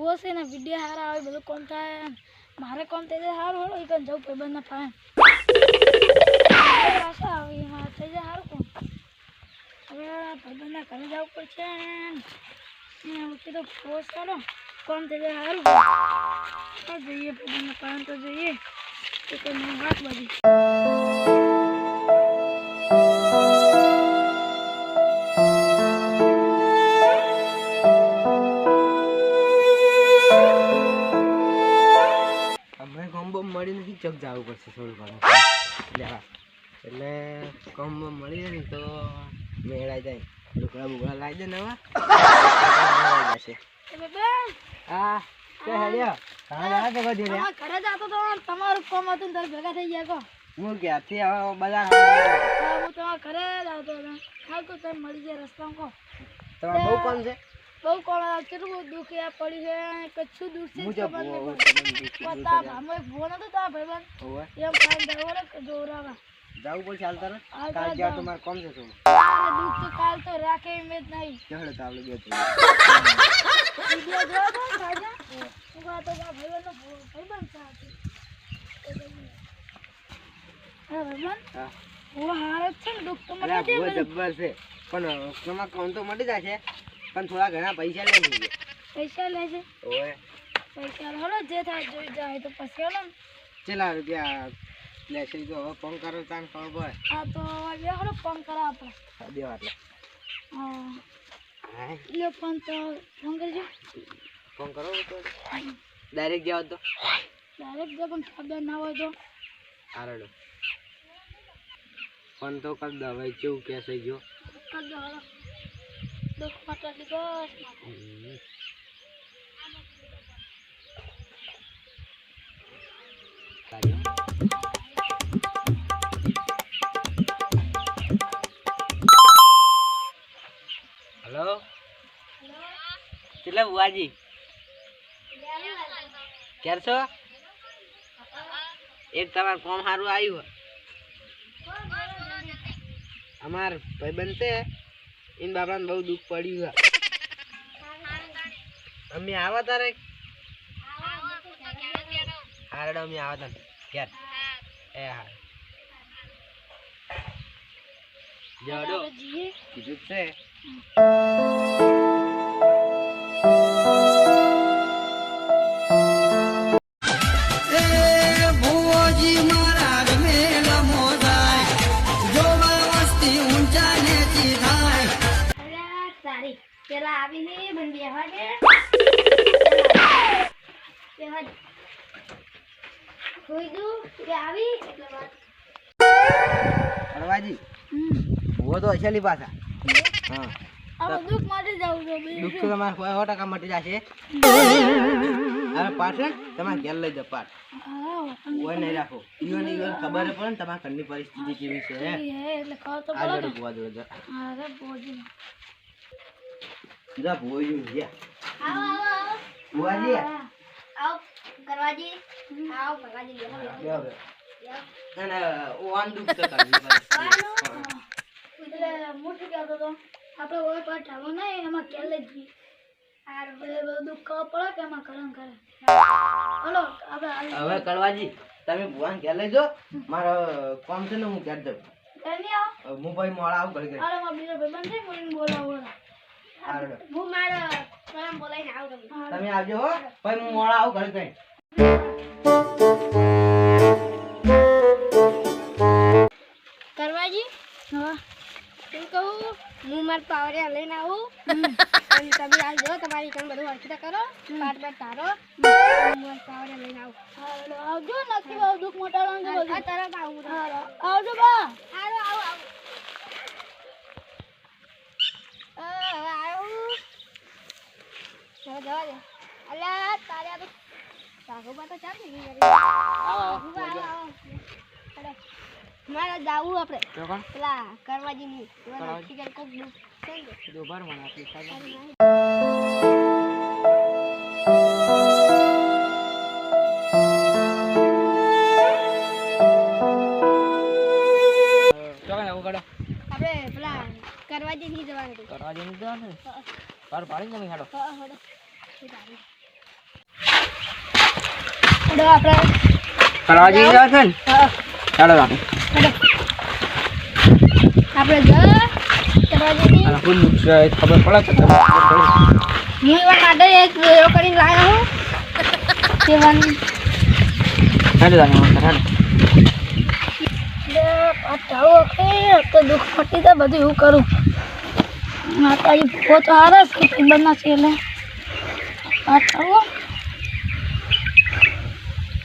Post છે ને video સારા આવે બધું કોમ થાય મારે કોમ થઈ જાય સારું હોય એ જવું ભાઈબંધના ફાઈન પાછા આવે એમાં થઈ જાય સારું કોમ હવે ભાઈબંધના ઘરે જવું પડશે કીધું પોસ્ટ કરો કોમ થઈ જાય સારું તો જઈએ ભાઈબંધના ફાઈન તો જઈએ તો કોઈ વાત બધી મળી નથી ચક જવું પડશે થોડું ઘણું એટલે કોમ મળી ને તો મેળાઈ જાય ઢોકળા બોકળા લાવી દે નવા જશે હા ઘરે જતો તો તમારું કામ હતું તારે ભેગા થઈ ગયા કો હું ક્યાંથી હવે બધા હું તમારા ઘરે જ આવતો હતો હા તો તમે મળી જાય રસ્તામાં કહો તમારે બહુ કોણ છે બહુ કોણ કેટલું બહુ દુઃખ યા પડી છે કચ્છું દૂર છે ફોન હતો તારા ભાઈબંધ એમ ફાઈન જવું કે જોરાવા જવું પડશે હાલ તરત કાલ જ્યાં તમારે કોમ છે શું દુઃખ તો કાલ તો રાખે એમ જ નહીં ચડે તો આપણે બે વિડિયો જોવા તો સાજા હું તો ભાઈબંધનો ભાઈબંધ સાથે હા ભાઈબંધ હા ઓ હારત છે ને દુઃખ તો મટી જાય જબ્બર છે પણ તમારા કોમ તો મટી જશે પણ થોડા ઘણા પૈસા લે છે પૈસા લે છે ઓય પૈસા હલો જે થાય જોઈ જાય તો પછી હલો ચલા રૂપિયા લેશે તો હવે ફોન કરો તાન ખબર હા તો હવે હલો ફોન કરા આપણે દેવા એટલે હા લે ફોન તો ફોન કરજો ફોન કરો તો ડાયરેક્ટ જાવ તો ડાયરેક્ટ જો પણ ખબર ના હોય તો આરડો ફોન તો કર દો ભાઈ કેવું કેસે જો કર દો હલો દુઃખ માટે દિવસ હેલો કેટલા બુઆજી ક્યારે છો એક તમારું ફોર્મ સારું આવ્યું અમાર ભાઈબંધ છે इन बाबा बहुत दुख पड़ी अम्मी आवा तारे हारडो अम्मी आवा तारे यार ए हार जोडो किधर से પેલા આવી ને બન બેહવા દે બેહવા કોઈ દુ કે આવી એટલે વાત અરવાજી वो तो अचली पासा हां अब दुख माटे जाऊ जो दुख तो તમાર 100% મટી જશે અરે પાછળ તમાર ઘેર લઈ જા પાટ ઓય નહીં રાખો ઈઓની ખબર પડે ને તમાર ઘરની પરિસ્થિતિ કેવી છે એટલે કહો તો બોલો આ જોડો દો અરે બોજી जा बोलूं जा आओ आओ बुआजी आओ करवाजी आओ करवाजी ले ना ओन दुख तो करनी એટલે મોટું કહેતો તો આપણે ઓય પર ઠાવો ને એમાં કેલ લઈ આર બધું દુખ પડે કે એમાં કરન કરે હલો હવે કળવાજી તમે ભુવાન ઘેર લઈ જો મારો કામ છે ને હું ઘેર જઉં એની આવો હું ભાઈ મોળા આવું ઘડી અરે માં બીજો ભાઈબંધ છે મને બોલાવો હું મારા સલામ બોલાઈને આવું તમે આવજો હો ભાઈ હું મોળા આવું ઘડી કઈ કરવાજી હા શું કહું હું માર પાવરે લઈને આવું અને તમે આવજો તમારી કામ બધું અર્ચના કરો પાટ પાટ તારો હું માર પાવરે લઈને આવું આવજો નક્કી આવ દુખ મોટાડવાનું છે બધું તરત આવું આવજો બા આવો આવો આવો જવા દે અલ્યા તારે આ તો સાગો બા તો ચાલ ને આવો મારે જાવું આપણે પેલા કરવાજી ની ટિકિટ કોક બુક થઈ ગઈ દોબાર મને આપી સાહેબ આપણે પેલા કરવાજી ની જવાનું કરવાજી ની જવાનું પર પાડી તમે હેડો હા હેડો હેડો આપણે કરવા જઈ રહ્યા છે ને હા ચાલો આપણે હેડો આપણે કરવા જઈએ અને કોઈ નુકસાન ખબર પડે તો તમને ખબર પડે. હું એવા માટે એક એવો કરીને લાવ્યો હું સેવાની હેડો જાને હેડો પાછાઓ તો દુઃખ મટી જાય બધું એવું કરું માતાજી ભૂખો તો હારે છે બના છે એટલે પાછાઓ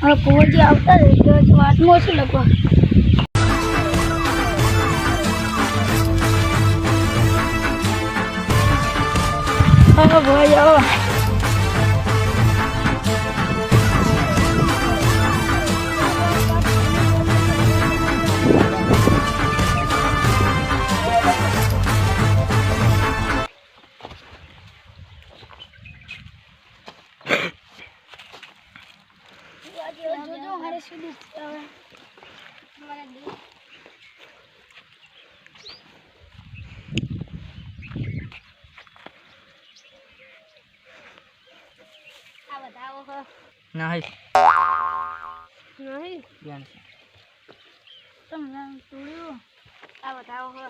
હવે પહોંચી આવતા રહે એટલે હજી વાતમાં ઓછી લખવા હવે ભાઈ આવો જોજો હારે સુધી આવે મારા દી આ બતાવો હો નહીં નહીં યાર તમને તોડ્યું આ બતાવો હો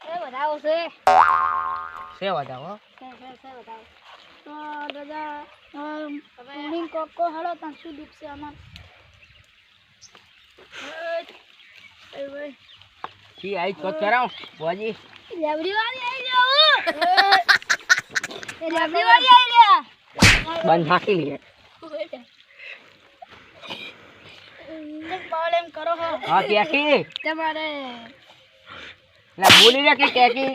બતાવો છે સેવા જાઓ બતાવો તો દાદા મોર્નિંગ કોકો હાલો ત્યાં શું દુઃખ છે અમાર કી આઈ તો કરાવ બોજી લેબડી વાળી આવી જાવ એ લેબડી વાળી આવી રહ્યા બંધ નાખી લે બાળ એમ કરો હો હા કેકી તમારે લા બોલી રે કે કેકી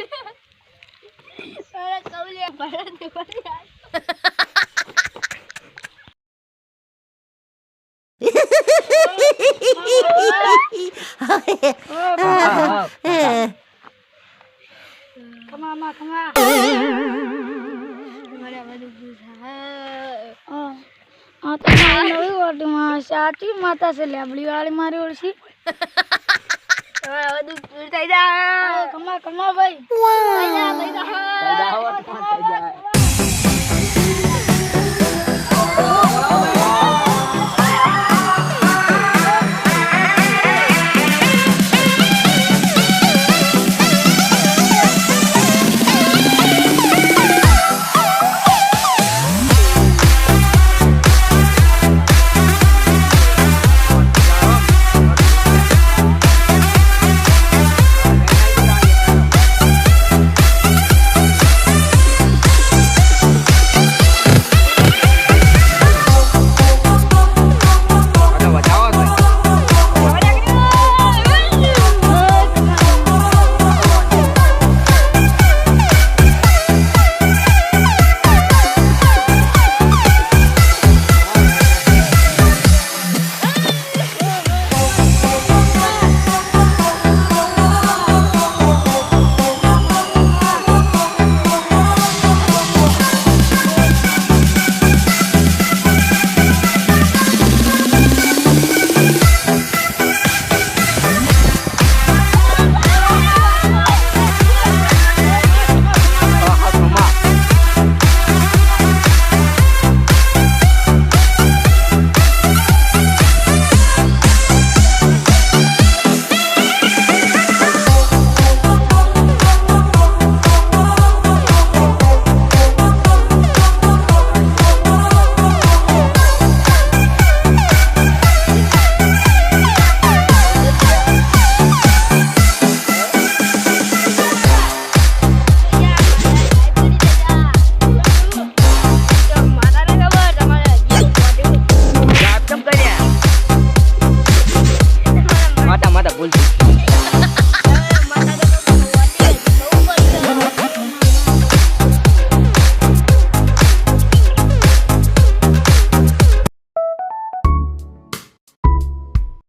અરે કવલિયા ભરત ને ભર્યા કમા મારે બધું ગુસા આ તો નવી વાટમાં સાચી માતા છે લેબડી વાળી મારી ઓળખી બધું દૂર થઈ જાય કમા ભાઈ થઈ જા થઈ જા